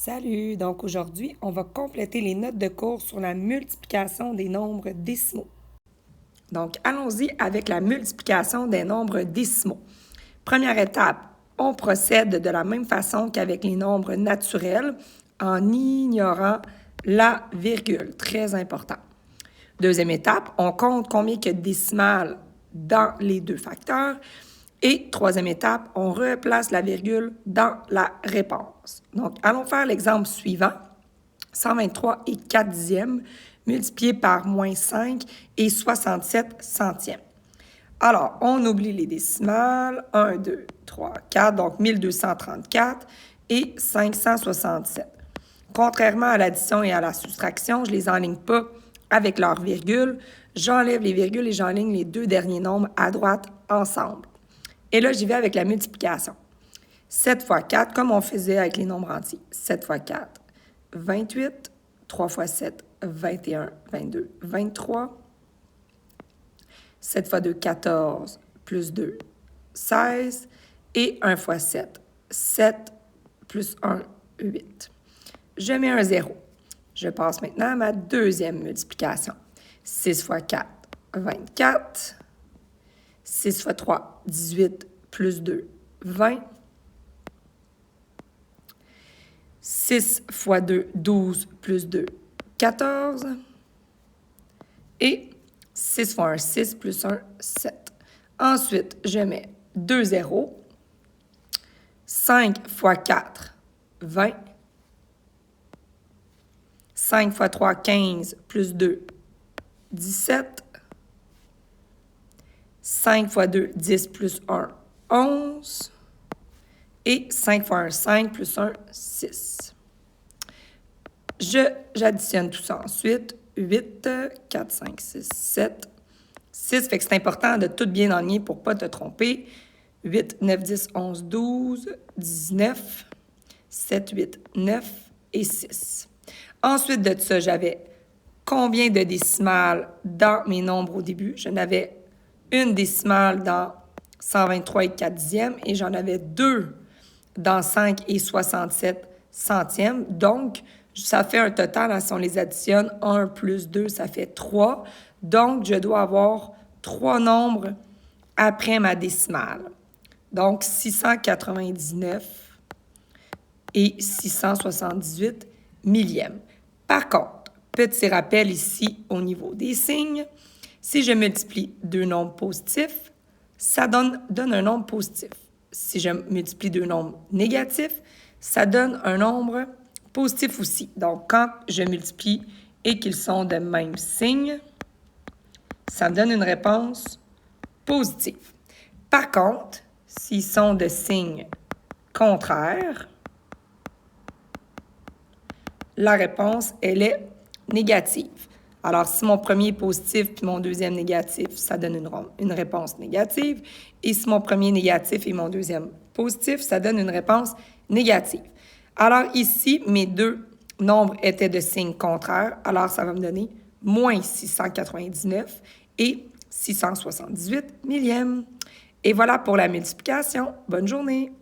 Salut! Donc aujourd'hui, on va compléter les notes de cours sur la multiplication des nombres décimaux. Donc allons-y avec la multiplication des nombres décimaux. Première étape, on procède de la même façon qu'avec les nombres naturels en ignorant la virgule, très important. Deuxième étape, on compte combien il y a de décimales dans les deux facteurs. Et troisième étape, on replace la virgule dans la réponse. Donc, allons faire l'exemple suivant. 123 et 4 dixièmes multiplié par moins 5 et 67 centièmes. Alors, on oublie les décimales. 1, 2, 3, 4, donc 1234 et 567. Contrairement à l'addition et à la soustraction, je ne les enligne pas avec leur virgule. J'enlève les virgules et j'enligne les deux derniers nombres à droite ensemble. Et là, j'y vais avec la multiplication. 7 fois 4, comme on faisait avec les nombres entiers. 7 fois 4, 28. 3 fois 7, 21, 22, 23. 7 fois 2, 14, plus 2, 16. Et 1 fois 7, 7, plus 1, 8. Je mets un 0. Je passe maintenant à ma deuxième multiplication. 6 fois 4, 24. 6 fois 3, 18, plus 2, 20. 6 fois 2, 12, plus 2, 14. Et 6 fois 1, 6, plus 1, 7. Ensuite, je mets 2 zéros. 5 fois 4, 20. 5 fois 3, 15, plus 2, 17. 5 fois 2, 10, plus 1, 11. Et 5 fois 1, 5, plus 1, 6. J'additionne tout ça ensuite. 8, 4, 5, 6, 7. 6, fait que c'est important de tout bien enligner pour ne pas te tromper. 8, 9, 10, 11, 12, 19, 7, 8, 9 et 6. Ensuite de ça, j'avais combien de décimales dans mes nombres au début? Je n'avais une décimale dans 123 et 4 dixièmes et j'en avais 2 dans 5 et 67 centièmes. Donc, ça fait un total, si on les additionne, 1 plus 2, ça fait 3. Donc, je dois avoir 3 nombres après ma décimale. Donc, 699 et 678 millièmes. Par contre, petit rappel ici au niveau des signes. Si je multiplie deux nombres positifs, ça donne un nombre positif. Si je multiplie deux nombres négatifs, ça donne un nombre positif aussi. Donc, quand je multiplie et qu'ils sont de même signe, ça me donne une réponse positive. Par contre, s'ils sont de signe contraire, la réponse, elle est négative. Alors, si mon premier est positif puis mon deuxième négatif, ça donne une réponse négative. Et si mon premier négatif et mon deuxième positif, ça donne une réponse négative. Alors ici, mes deux nombres étaient de signe contraire. Alors, ça va me donner moins 699 et 678 millièmes. Et voilà pour la multiplication. Bonne journée!